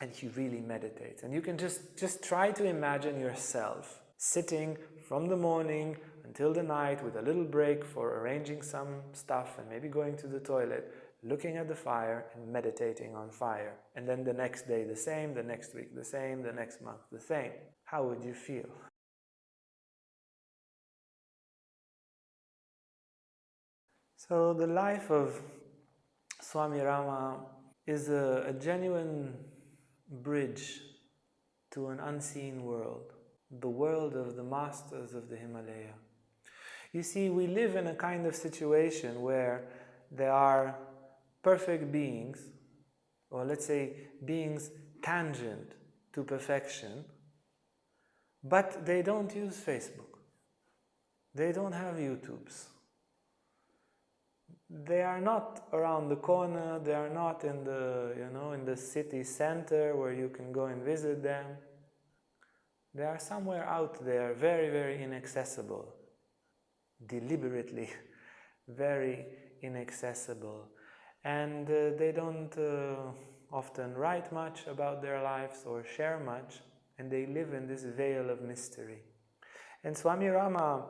And he really meditates. And you can just try to imagine yourself sitting from the morning until the night with a little break for arranging some stuff and maybe going to the toilet, looking at the fire and meditating on fire. And then the next day the same, the next week the same, the next month the same. How would you feel? So the life of Swami Rama is a genuine bridge to an unseen world, the world of the masters of the Himalaya. You see, we live in a kind of situation where there are perfect beings, or let's say beings tangent to perfection, but they don't use Facebook. They don't have YouTubes. They are not around the corner, they are not in the, in the city center where you can go and visit them. They are somewhere out there, very, very inaccessible, deliberately very inaccessible. And they don't often write much about their lives or share much, and they live in this veil of mystery. And Swami Rama,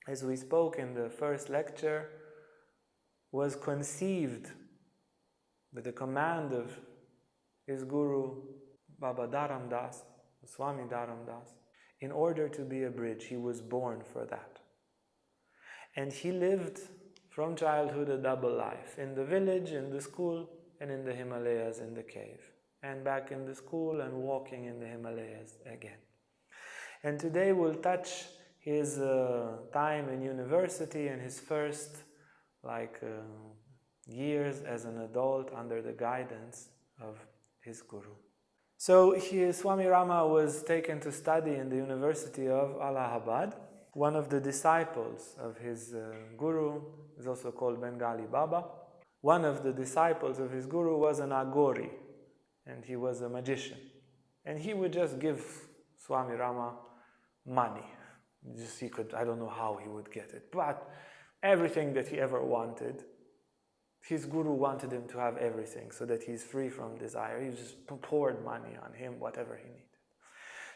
as we spoke in the first lecture, was conceived with the command of his guru, Baba Dharamdas, Swami Dharamdas, in order to be a bridge. He was born for that. And he lived from childhood a double life, in the village, in the school, and in the Himalayas, in the cave. And back in the school and walking in the Himalayas again. And today we'll touch his time in university and his first years as an adult under the guidance of his guru. So Swami Rama was taken to study in the University of Allahabad. One of the disciples of his guru is also called Bengali Baba. One of the disciples of his guru was an Agori, and he was a magician. And he would just give Swami Rama money. I don't know how he would get it, but everything that he ever wanted, his guru wanted him to have everything so that he's free from desire. He just poured money on him, whatever he needed.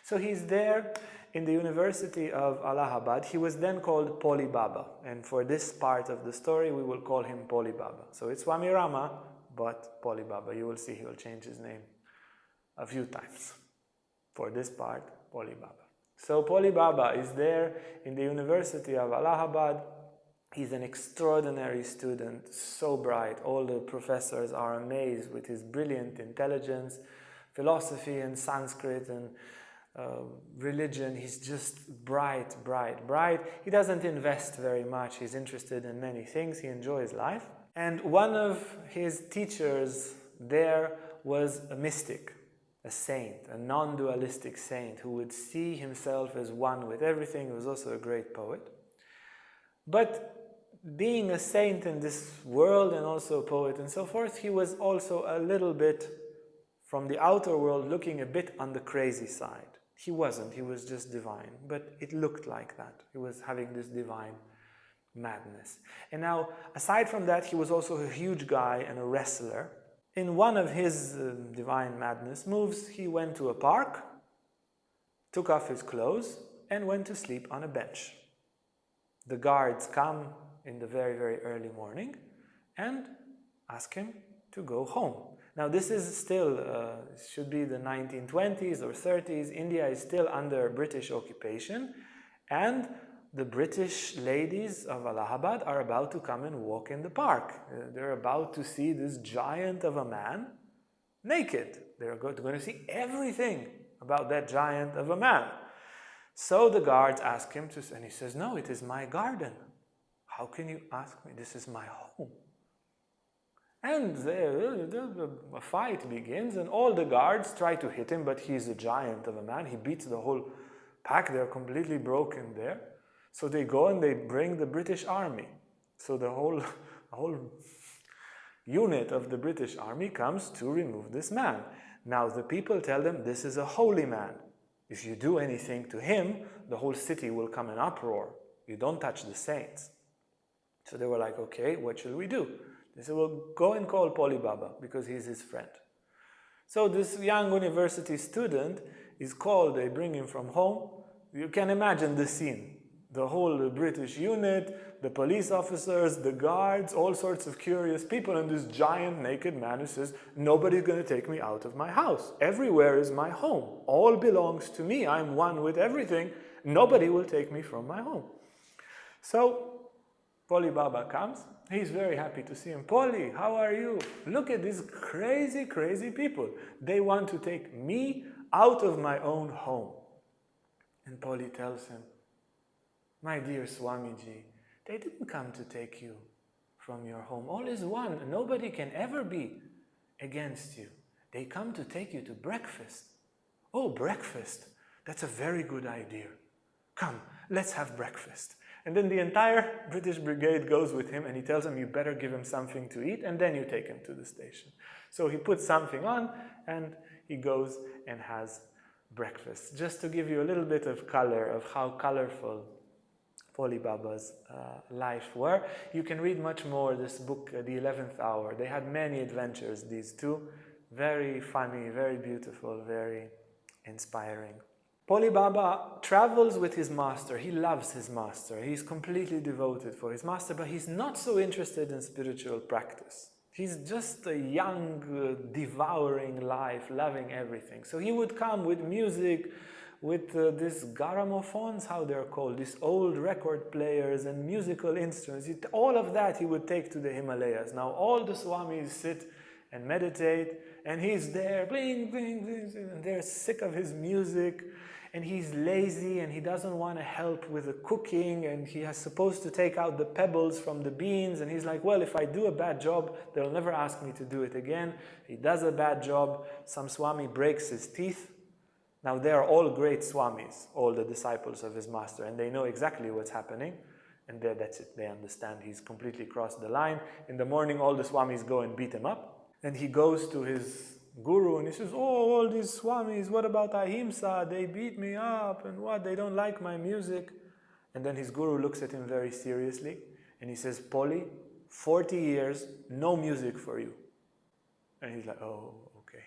So he's there in the University of Allahabad. He was then called Poli Baba, and for this part of the story we will call him Poli Baba. So it's Swami Rama, but Poli Baba. You will see he will change his name a few times. For this part, Poli Baba. So Poli Baba is there in the University of Allahabad. He's an extraordinary student, so bright. All the professors are amazed with his brilliant intelligence, philosophy and Sanskrit and religion. He's just bright, bright, bright. He doesn't invest very much. He's interested in many things. He enjoys life. And one of his teachers there was a mystic, a saint, a non-dualistic saint who would see himself as one with everything. He was also a great poet. But being a saint in this world and also a poet and so forth, he was also a little bit, from the outer world, looking a bit on the crazy side. He wasn't, he was just divine, but it looked like that. He was having this divine madness. And now, aside from that, he was also a huge guy and a wrestler. In one of his divine madness moves, he went to a park, took off his clothes, and went to sleep on a bench. The guards come in the very, very early morning and ask him to go home. Now this is still, should be the 1920s or 30s. India is still under British occupation, and the British ladies of Allahabad are about to come and walk in the park. They're about to see this giant of a man naked. They're going to see everything about that giant of a man. So the guards ask him to, and he says, "No, it is my garden. How can you ask me? This is my home." And a fight begins, and all the guards try to hit him, but he's a giant of a man. He beats the whole pack. They're completely broken there. So they go and they bring the British army. So the whole unit of the British army comes to remove this man. Now the people tell them, this is a holy man. If you do anything to him, the whole city will come in uproar. You don't touch the saints. So they were like, okay, what should we do? They said, well, go and call Poli Baba, because he's his friend. So this young university student is called, they bring him from home. You can imagine the scene. The whole British unit, the police officers, the guards, all sorts of curious people, and this giant naked man who says, nobody's going to take me out of my house. Everywhere is my home. All belongs to me. I'm one with everything. Nobody will take me from my home. So Poli Baba comes. He's very happy to see him. Poli, how are you? Look at these crazy, crazy people. They want to take me out of my own home. And Poli tells him, my dear Swamiji, they didn't come to take you from your home. All is one. Nobody can ever be against you. They come to take you to breakfast. Oh, breakfast. That's a very good idea. Come, let's have breakfast. And then the entire British brigade goes with him, and he tells them, you better give him something to eat, and then you take him to the station. So he puts something on, and he goes and has breakfast. Just to give you a little bit of color of how colorful Poli Baba's life were. You can read much more this book, The 11th Hour. They had many adventures, these two. Very funny, very beautiful, very inspiring. Poli Baba travels with his master. He loves his master. He's completely devoted for his master, but he's not so interested in spiritual practice. He's just a young, devouring life, loving everything. So he would come with music, with these gramophones, how they're called, these old record players and musical instruments. All of that he would take to the Himalayas. Now all the Swamis sit and meditate, and he's there, bling, bling, bling, and they're sick of his music, and he's lazy, and he doesn't want to help with the cooking, and he is supposed to take out the pebbles from the beans, and he's like, well, if I do a bad job, they'll never ask me to do it again. He does a bad job, some Swami breaks his teeth. Now they are all great Swamis, all the disciples of his master, and they know exactly what's happening, and that's it, they understand he's completely crossed the line. In the morning, all the Swamis go and beat him up, and he goes to his guru and he says, oh, all these Swamis, what about Ahimsa? They beat me up, and what, they don't like my music. And then his guru looks at him very seriously, and he says, Poli, 40 years, no music for you. And he's like, oh, okay.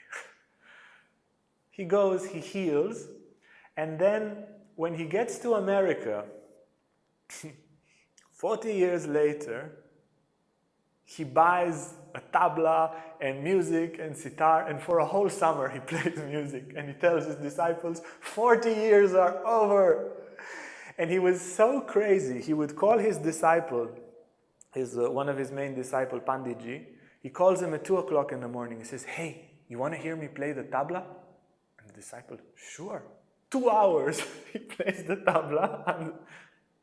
He goes, he heals, and then when he gets to America, 40 years later, he buys a tabla and music and sitar, and for a whole summer he plays music, and he tells his disciples, 40 years are over. And he was so crazy, he would call his disciple, one of his main disciples, Panditji, he calls him at 2 o'clock in the morning. He says, hey, you want to hear me play the tabla? Disciple, sure. 2 hours he plays the tabla,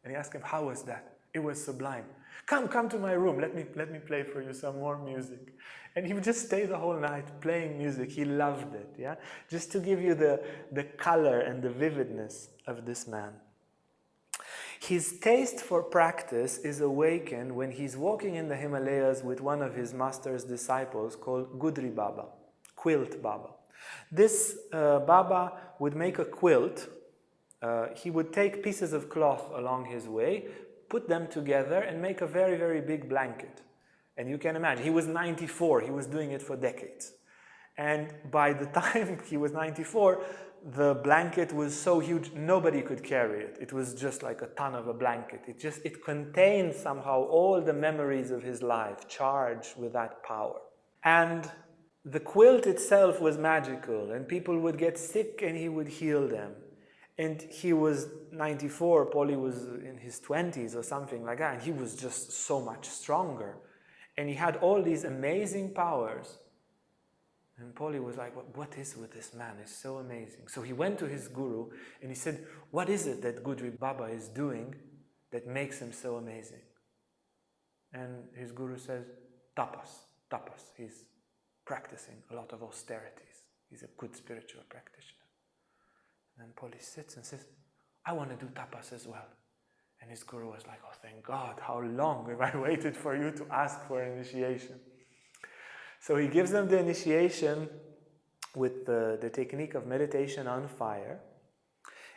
and he asked him, how was that? It was sublime. Come to my room, let me play for you some more music. And he would just stay the whole night playing music. He loved it, yeah? Just to give you the color and the vividness of this man. His taste for practice is awakened when he's walking in the Himalayas with one of his master's disciples called Gudri Baba, Quilt Baba. This Baba would make a quilt. He would take pieces of cloth along his way, put them together, and make a very, very big blanket. And you can imagine, he was 94, he was doing it for decades. And by the time he was 94, the blanket was so huge, nobody could carry it. It was just like a ton of a blanket. It contained somehow all the memories of his life, charged with that power. And the quilt itself was magical, and people would get sick and he would heal them. And he was 94, Poli was in his 20s or something like that, and he was just so much stronger. And he had all these amazing powers. And Poli was like, what is with this man? It's so amazing. So he went to his guru and he said, what is it that Gudri Baba is doing that makes him so amazing? And his guru says, tapas. He's practicing a lot of austerities. He's a good spiritual practitioner. And then Poli sits and says, I want to do tapas as well. And his guru was like, oh, thank God, how long have I waited for you to ask for initiation? So he gives them the initiation with the technique of meditation on fire,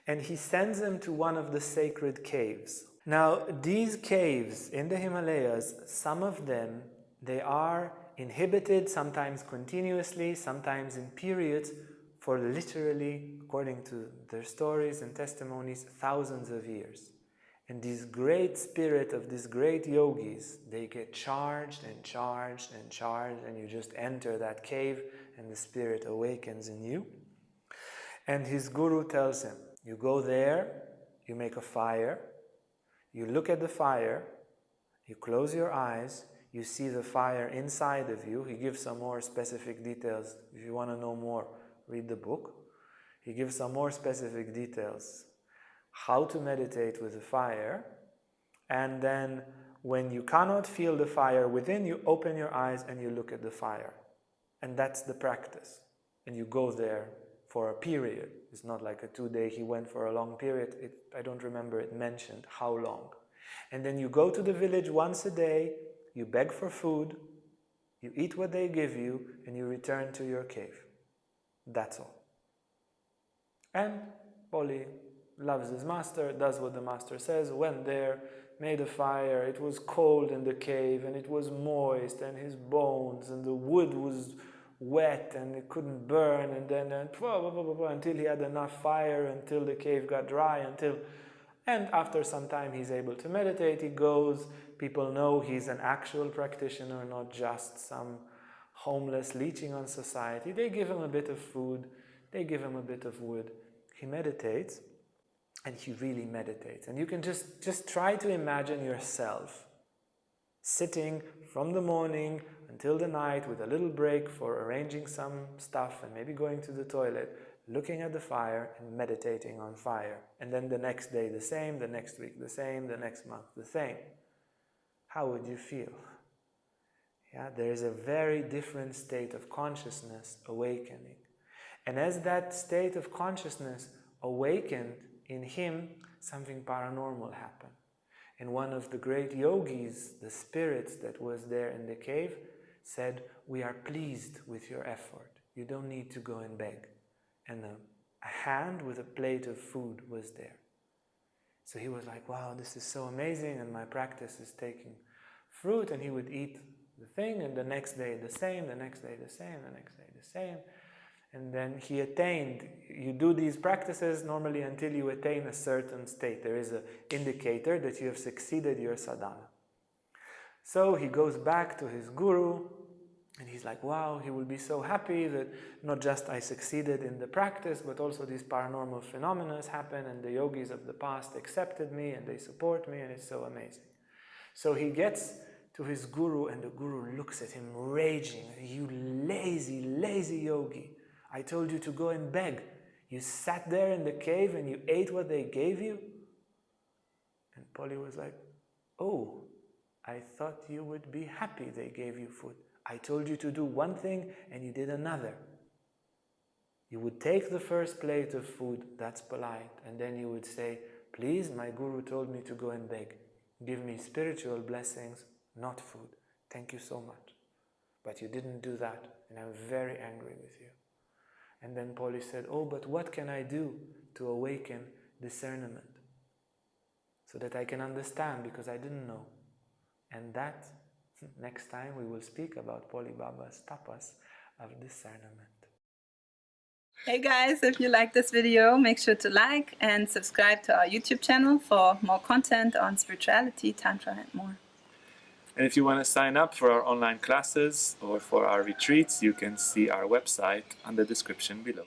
and he sends them to one of the sacred caves. Now, these caves in the Himalayas, some of them, they are inhibited, sometimes continuously, sometimes in periods, for literally, according to their stories and testimonies, thousands of years. And this great spirit of these great yogis, they get charged and charged and charged, and you just enter that cave and the spirit awakens in you. And his guru tells him, you go there, you make a fire, you look at the fire, you close your eyes, you see the fire inside of you. He gives some more specific details. If you want to know more, read the book. He gives some more specific details. How to meditate with the fire. And then when you cannot feel the fire within, you open your eyes and you look at the fire. And that's the practice. And you go there for a period. It's not like a 2-day, he went for a long period. I don't remember it mentioned how long. And then you go to the village once a day, you beg for food, you eat what they give you, and you return to your cave. That's all. And Poli loves his master, does what the master says, went there, made a fire, it was cold in the cave, and it was moist, and his bones, and the wood was wet, and it couldn't burn, and then until he had enough fire, until the cave got dry, and after some time he's able to meditate, he goes, people know he's an actual practitioner, not just some homeless leeching on society. They give him a bit of food, they give him a bit of wood, he meditates, and he really meditates. And you can just try to imagine yourself sitting from the morning until the night with a little break for arranging some stuff and maybe going to the toilet, looking at the fire and meditating on fire. And then the next day the same, the next week the same, the next month the same. How would you feel? Yeah, there is a very different state of consciousness awakening. And as that state of consciousness awakened in him, something paranormal happened. And one of the great yogis, the spirits that was there in the cave, said, we are pleased with your effort. You don't need to go and beg. And a hand with a plate of food was there. So he was like, wow, this is so amazing, and my practice is taking fruit. And he would eat the thing, and the next day the same, the next day the same, the next day the same. And then he attained, you do these practices normally until you attain a certain state. There is an indicator that you have succeeded your sadhana. So he goes back to his guru, and he's like, wow, he will be so happy that not just I succeeded in the practice, but also these paranormal phenomena happen, and the yogis of the past accepted me, and they support me, and it's so amazing. So he gets to his guru, and the guru looks at him raging, you lazy, lazy yogi. I told you to go and beg. You sat there in the cave and you ate what they gave you? And Poli was like, oh, I thought you would be happy they gave you food. I told you to do one thing and you did another. You would take the first plate of food, that's polite, and then you would say, please, my guru told me to go and beg. Give me spiritual blessings, not food. Thank you so much. But you didn't do that, and I'm very angry with you. And then Poli said, oh, but what can I do to awaken discernment? So that I can understand, because I didn't know. And that, next time we will speak about Poli Baba's tapas of discernment. Hey guys, if you like this video, make sure to like and subscribe to our YouTube channel for more content on spirituality, Tantra and more. And if you want to sign up for our online classes or for our retreats, you can see our website on the description below.